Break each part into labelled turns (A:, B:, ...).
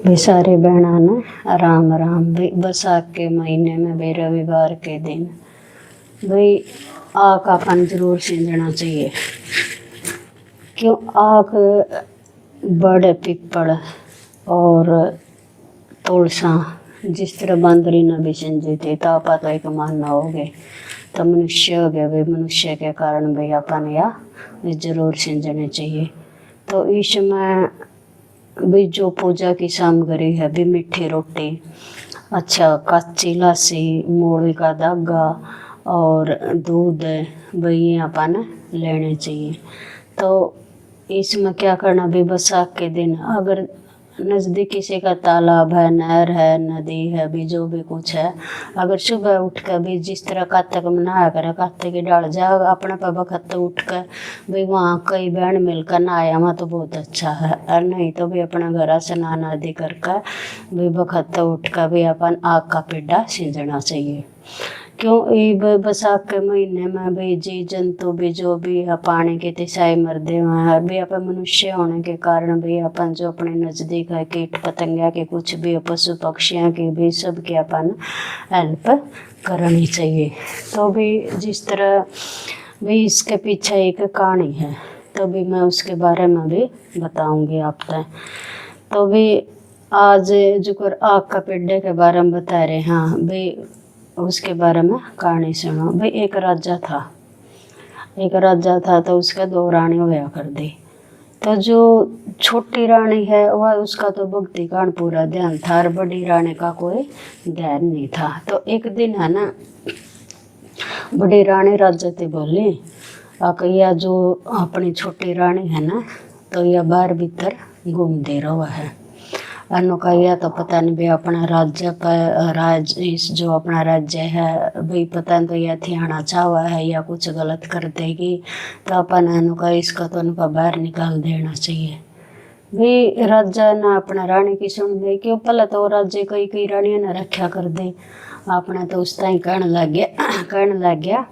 A: भी सारे बहना ने राम राम। भी बैसाख के महीने में भी रविवार के दिन भाई आँख अपन जरूर सींचना चाहिए। क्यों आँख बड़ पिपड़ और तुलसा जिस तरह बंदरी न भी सिंजी थी तो आप तो एक मानना हो गए तो मनुष्य हो गया भाई। मनुष्य के कारण भाई अपन या जरूर सिंचने चाहिए। तो इसमें भी जो पूजा की सामग्री है भी मीठी रोटी, अच्छा कच्ची लस्सी, मूली का धागा और दूध भाई ये अपन लेने चाहिए। तो इसमें क्या करना भी बैसाख के दिन अगर नज़दीक किसी का तालाब है, नहर है, नदी है भी जो भी कुछ है, अगर सुबह उठ कर भी जिस तरह कार्तिक में नहाया करे कार्तिक की डाल जा अपने पर वक्त उठ कर भाई वहाँ कई बहन मिलकर नहाया वहाँ तो बहुत अच्छा है। और नहीं तो भी अपना घर स्नान आदि कर भी वक्त उठ कर भी अपन आग का पेड़ा सींचना चाहिए। क्यों ये बैसाख के महीने में भी जी जंतु भी जो भी है पानी के तिसाई मरदे हैं भी अपन मनुष्य होने के कारण भी अपन जो अपने नज़दीक है कीट पतंगिया के कुछ भी पशु पक्षियों की भी सब की अपन हेल्प करनी चाहिए। तो भी जिस तरह भी इसके पीछे एक कहानी है तो भी मैं उसके बारे में भी बताऊंगी आप तक। तो भी आज जो कर आग का पेड़े के बारे में बता रहे हाँ भाई उसके बारे में कहानी सुनो। भाई एक राजा था तो उसका दो रानी होया कर दी। तो जो छोटी रानी है वह उसका तो भक्ति का पूरा ध्यान था और बड़ी रानी का कोई ध्यान नहीं था। तो एक दिन है ना बड़ी रानी राजा से बोली या जो अपनी छोटी रानी है ना तो यह बाहर भीतर घूमते रहा है अनोखा या तो पता नहीं भाई अपना राज्य पर इस जो अपना राज्य है भाई पता नहीं तो यह थियाना चाहवा है या कुछ गलत कर देगी तो अपन अनोखा इसका तो उनका बाहर निकाल देना चाहिए। भाई राजा ना अपना रानी की सुन दे क्यों पहले तो राज्य कई कई रानियां ना रखा कर दे अपना तो उस टाइम कहने लग गया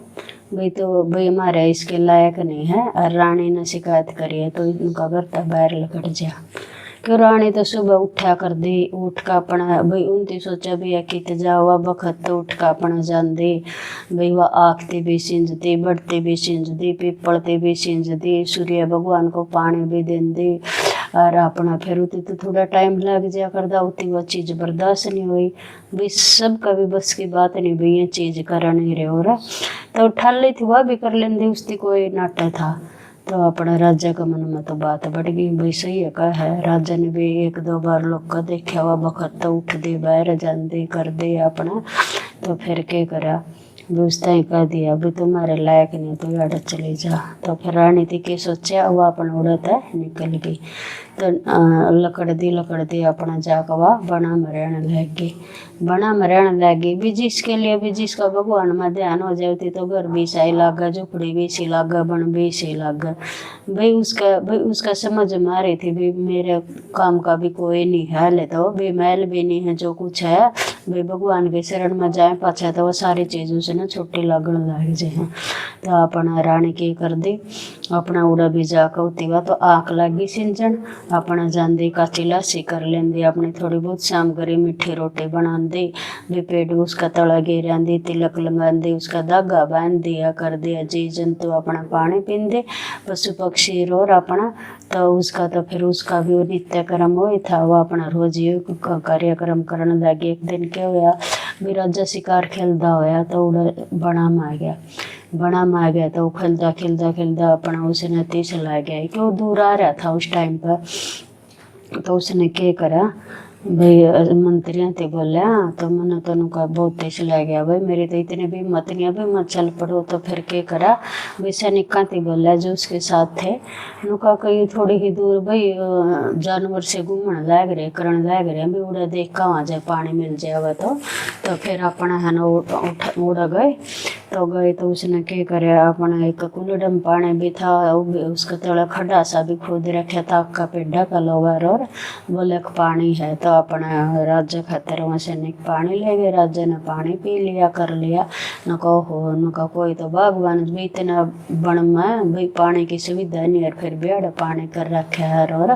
A: भाई तो भाई हमारे इसके लायक नहीं है। और रानी ने शिकायत करी है तो इनका घर तो बाहर लकड़ जा। क्यों रानी तो सुबह उठा कर दी उठ का अपना भाई उनती सोचा भी है कि जावा बखत तो उठ का अपना जान दे भाई वह आखती भी सिंजती बढ़ती भी सिंजती पिपलती भी सिंजती सूर्य भगवान को पानी भी देन दी और अपना फिर उती तो थोड़ा टाइम लग जाया कर दा उती वह चीज़ बर्दाश्त नहीं हुई भाई सब कभी बस की बात नहीं भाई ये चीज़ करा नहीं रहे हो रहा तो ठाल ली थी वह भी कर लेंदी उसकी कोई नाटक था। तो अपना राजा का मन में तो बात बढ़ गई भाई सही है कहा है। राजा ने भी एक दो बार लोग का देखा हुआ बखत तो उठ दे बाहर जान दे कर दे अपना तो फिर क्या करा भी उस टाइम कह दिया भी तुम्हारे लायक नहीं तो यार चली जा। तो फिर रानी थी के सोचा वह अपना उड़ता है निकल गई। तो लकड़ दी अपना जाकर वह बना में रहने लग गई भी जिसके लिए भी जिसका भगवान में ध्यान हो जाती तो घर भी सही लागा झोपड़ी भी सी लागा बन भी सी लागा भाई उसका समझ में आ रही थी भी मेरे काम का भी कोई नहीं है ले तो भी महल भी नहीं है जो कुछ है भाई भगवान के शरण में जाए पाछा तो वो सारी चीज़ों से ना छोटी लगन लग जाए। तो अपना रानी की कर दी अपना उड़ा भी जाकर उतीवा तो आँख लगी सिंचन अपना जान काची लस्सी कर लेंदी अपनी थोड़ी बहुत सामग्री मीठी रोटी बना दी भी पेड़ उसका तला गिरा दी तिलक लगा दी उसका धागा बांध दिया कर दिया जी जंतु अपना पानी पीन दे पशु पक्षी और अपना तो उसका तो फिर उसका भी नित्य कर्म हो था वो अपना रोज ही कार्यक्रम करने लगे। एक दिन क्या हुआ भी राजा शिकार खेलता होया तो उड़ा बना में आ गया तो वो खेलता अपना उसने तीस ला गया क्यों दूर आ रहा था उस टाइम पर। तो उसने क्या करा भाई मंत्रियों से बोला तो मैंने तेन का बहुत तेज ला गया भाई मेरी तो इतनी भी हिम्मत नहीं है भाई मत चल पड़ो। तो फिर क्या करा भाई सैनिका से बोला जो उसके साथ थे उनका कहीं थोड़ी ही दूर भाई जानवर से घूमने लग रहे करण लग रहे भाई उड़ा देख कहाँ जाए पानी मिल जाएगा तो फिर अपना है ना उड़ गए तो गए तो उसने क्या करे, अपना एक कुल्लड़ में पानी भी था, उसका थोड़ा खड्डा सा भी खोद रखा था, का पेड्डा का लोवर, और बोले पानी है। तो अपना राजा खातर वहाँ से पानी ले गए। राजा ने पानी पी लिया, कर लिया। न कहो न का कोई तो भगवान भी इतना बण में भाई पानी की सुविधा नहीं है, फिर भी अड़ पानी कर रखे है। और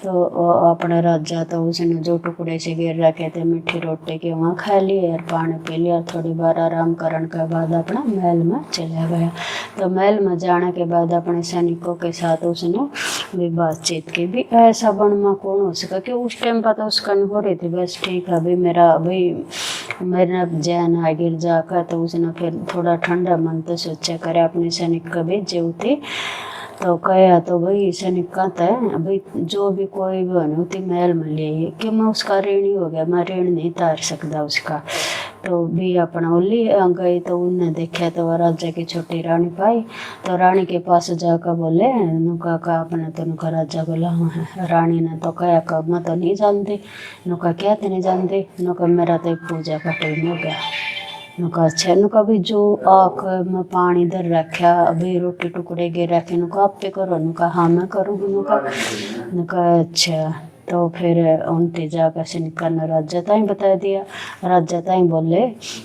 A: तो अपने राजा तो उसने जो टुकड़े से गिर रखे थे मीठी रोटी के वहाँ खा लिए और पानी पी लिया, और थोड़ी बार आराम करने के बाद अपना महल में चला गया। तो महल में जाने के बाद अपने सैनिकों के साथ उसने भी बातचीत की। भी ऐसा बन में कौन हो सका, कि उस टाइम पर तो उसका नहीं हो रही थी, बस ठीक है भाई मेरा जैन आ गिर जाकर। तो उसने फिर थोड़ा ठंडा मन तो सोचा करे अपने सैनिक का भी जो थी। तो कहा तो भाई सैनिक कहता है भाई जो भी कोई भी होने उतनी महल में ले कि मैं उसका ऋण ही हो गया, मैं ऋण नहीं तार सकता उसका। तो भी अपना उल्ली गई। तो उनने देखा तो राजा की छोटी रानी पाई। तो रानी के पास जाकर बोले नुका का अपने तो नुका राजा बोला हाँ। रानी ने तो कहा कब मैं तो नहीं जानती। नुका क्या तो नहीं जानती, नुका मेरा तो पूजा का टाइम हो गया। नुका अच्छा, नुका भी जो आख में पानी धर रखा, अभी रोटी टुकड़े गिर रखे, नुका आप पे करो, नुका हाँ मैं करूँ, नुका अच्छा। तो फिर उनते जाकर से निकलना राजा ताई बता दिया। राजा ताई बोले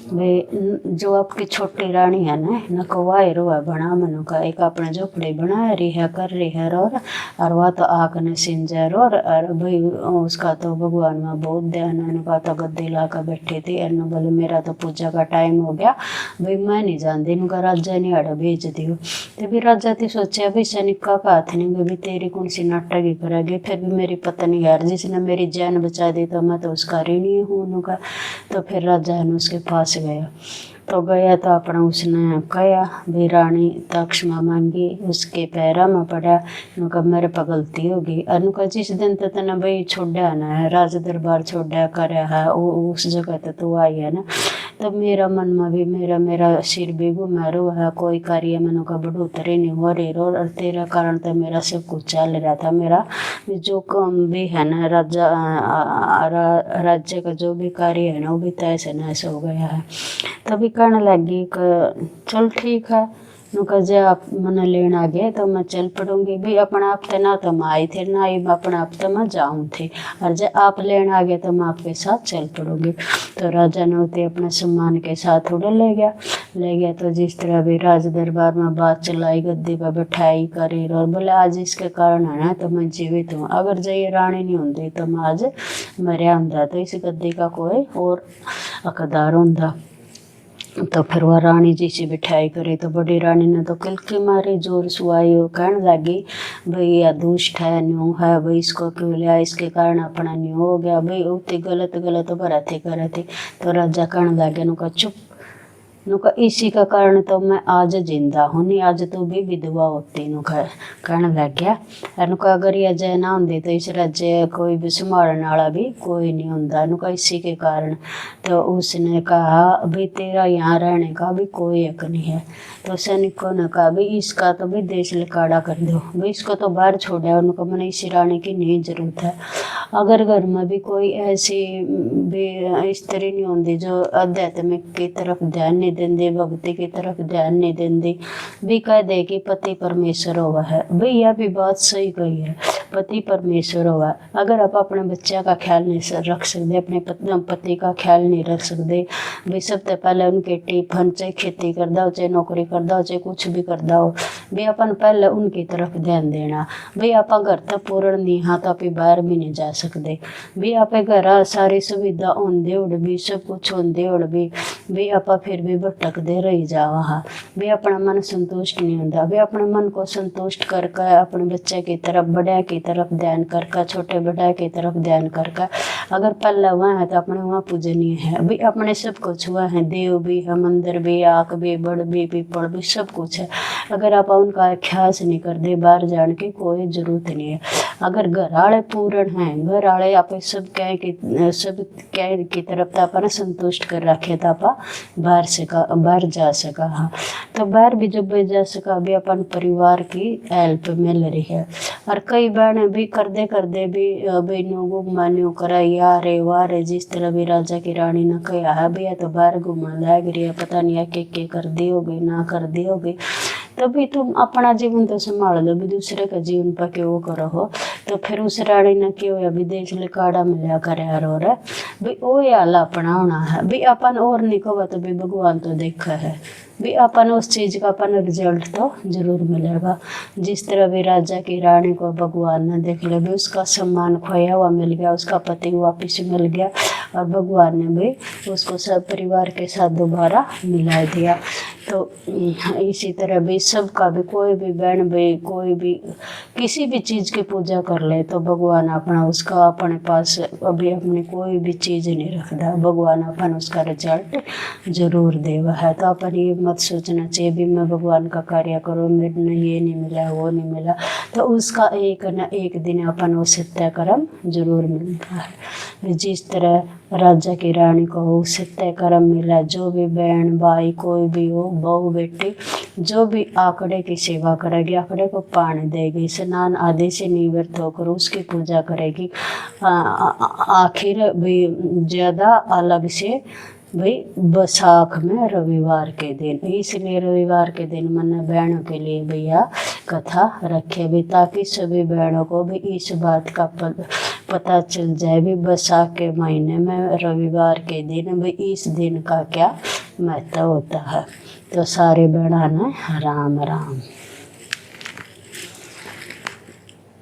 A: भाई जो आपकी छोटी रानी है ना नकवाई रुआ बना मनु का एक अपने झोपड़ी बना रही है कर रही है। और वह तो आग ने सिंजर और भाई उसका तो भगवान में बहुत ध्यान है। उनका तो गद्दी ला कर बैठी थी। एने बोले मेरा तो पूजा का टाइम हो गया भाई मैं नहीं जानती, इनका राजा ने आड़ा भेज दियो। तो भी राजा थी सोचा भाई सैनिक का हाथ नहीं भी तेरी कौन सी नाटक ही करेगी, फिर भी मेरी पत्नी यार जिसने मेरी जान बचा दी तो मैं तो उसका ऋणी हूँ उनका। तो फिर राजा ने उसके पास गया। तो गया तो अपना उसने कहा भाई रानी तो क्षमा मांगी, उसके पैरा में पड़ा। उनका मेरे पर गलती होगी। अनुका जिस दिन तो तेना भाई छोड़ा ना है राज दरबार छोड़ा करे है उस जगह तो तू आई है ना। तो मेरा मन में भी मेरा सिर भी घुमा रो है, कोई कार्य मनो का बढ़ोतरी नहीं हो रही रो। और तेरा कारण तो मेरा सब कुछ चल रहा था। मेरा जो काम भी है ना राज्य का जो भी कार्य है ना वो भी तैसे नैसे हो गया है। तभी कहने लगी कि चल ठीक है नुका जे आप मन लेना आ गए तो मैं चल पड़ूंगी भी अपना आप तो ना तो मैं आई थी ना ही अपना आप तो मैं जाऊँ थी, और जब आप लेना आ गए तो मैं आपके साथ चल पड़ूंगी। तो राजा ने उसे अपने सम्मान के साथ उड़े ले गया। तो जिस तरह भी राज दरबार में बात चलाई गद्दी पर बैठाई करी और बोले आज इसके कारण है ना तो मैं जीवित हूँ, अगर जो ये रानी नहीं होती तो मैं आज मरिया होंदा, तो इस गद्दी का कोई और हकदार होंदा। तो फिर वह रानी जी से बिठाई करे। तो बड़ी रानी ने तो किलकी मारी जोर सुआई और कहने लगी भाई यह दुष्ट है न्यू है भाई इसको क्यों लिया, इसके कारण अपना न्यू हो गया भाई उतनी गलत भराती करे थी। तो राजा कहने लगे नुका चुप, नुका इसी का कारण तो मैं आज जिंदा हूँ, नहीं आज तो भी विधवा होती। नुका कहने लग गया नुका अगर यह जय ना होती तो इस राज्य कोई भी संभालने वाला भी कोई नहीं होता, नुका इसी के कारण। तो उसने कहा भाई तेरा यहाँ रहने का भी कोई हक नहीं है। तो सैनिकों ने कहा भाई इसका तो भी देश लिकाड़ा कर दो, भाई इसको तो बाहर छोड़ा, उनको मैंने इसी रानी की नहीं जरूरत है। अगर घर में भी कोई ऐसी भी स्त्री नहीं होती जो आध्यात्मिक की तरफ ध्यान नहीं देंदी, भक्ति की तरफ ध्यान नहीं देंदी, भी कह दे कि पति परमेश्वर हुआ है, भाई यह भी बात सही कही है, पति परमेश्वर हुआ है। अगर आप अपने बच्चा का ख्याल नहीं रख सकते, अपने पति का ख्याल नहीं रख सकते, भाई सबसे पहले उनके टिफन चाहे खेती कर दो चाहे नौकरी कर दो चाहे कुछ भी कर दो, भाई अपन पहले उनकी तरफ ध्यान देना। भाई आप घर तक पूर्ण नहीं हाँ तो आप बाहर भी नहीं जा सकते, भी आप घर सारी सुविधा होंदे उड़ भी सब कुछ होंदे उड़ भी आप फिर भी भटकते रही जाओ। हाँ भी अपना मन संतुष्ट नहीं होता, भी अपने मन को संतुष्ट करके अपने बच्चे की तरफ बड़ा की तरफ ध्यान करके छोटे बड़ा की तरफ ध्यान करके अगर पल्ला वहाँ है तो अपने वहाँ पूजनीय है, भी अपने सब कुछ हुआ है, देव भी है मंदिर भी आँख भी बड़ भी पीपल भी सब कुछ है। अगर आप उनका ख्यास नहीं करते बाहर जाने की कोई जरूरत नहीं है। अगर घर वाले पूर्ण हैं, घर वाले आप सब कह की तरफ तो अपना संतुष्ट कर रखे तो आप बाहर जा सका। हाँ तो बाहर भी जब जा सका भी अपन परिवार की हेल्प मिल रही है। और कई बहनें भी कर दे भी बहनों को मान्यो कराई या रे वाह रे, जिस तरह भी राजा की रानी ने कहा है भैया तो बाहर घूमने लग रही है, पता नहीं है के कर दी होगी ना कर दी होगी, तभी तुम अपना जीवन तो संभाल लो भी दूसरे का जीवन पर क्यों करो हो। तो फिर उस रानी ने क्यों है भी देख ले काड़ा मिला कर यार, और भाई ओ याला अपना होना है भी अपन, और नहीं कहो तो भी भगवान तो देखा है भी अपन उस चीज़ का अपन रिजल्ट तो जरूर मिलेगा। जिस तरह भी राजा की रानी को भगवान ने देख लिया भी उसका सम्मान खोया हुआ मिल गया, उसका पति वापिस मिल गया, और भगवान ने भी उसको सब परिवार के साथ दोबारा मिला दिया। तो इसी तरह भी सबका भी कोई भी बहन भाई कोई भी किसी भी चीज़ की पूजा कर ले तो भगवान अपना उसका अपने पास अभी अपनी कोई भी चीज़ नहीं रखता, भगवान अपन उसका रिजल्ट जरूर देवा है। तो अपन ये मत सोचना चाहिए भी मैं भगवान का कार्य करूँ मेरे ये नहीं मिला वो नहीं मिला, तो उसका एक न एक दिन अपन वो सत्य कर्म जरूर मिलता है। जिस तरह राजा की रानी को वो सत्य कर्म मिला, जो भी बहन भाई कोई भी हो बहू बेटी जो भी आंकड़े की सेवा करेगी, आंकड़े को पानी देगी, स्नान आदि से निवृत्त होकर उसकी पूजा करेगी, आखिर भी ज़्यादा अलग से भाई बैसाख में रविवार के दिन, इसलिए रविवार के दिन मैंने बहनों के लिए भैया कथा रखे भी, ताकि सभी बहनों को भी इस बात का पता चल जाए भी बैसाख के महीने में रविवार के दिन भी इस दिन का क्या महत्व होता है। तो सारे बहना ने राम राम।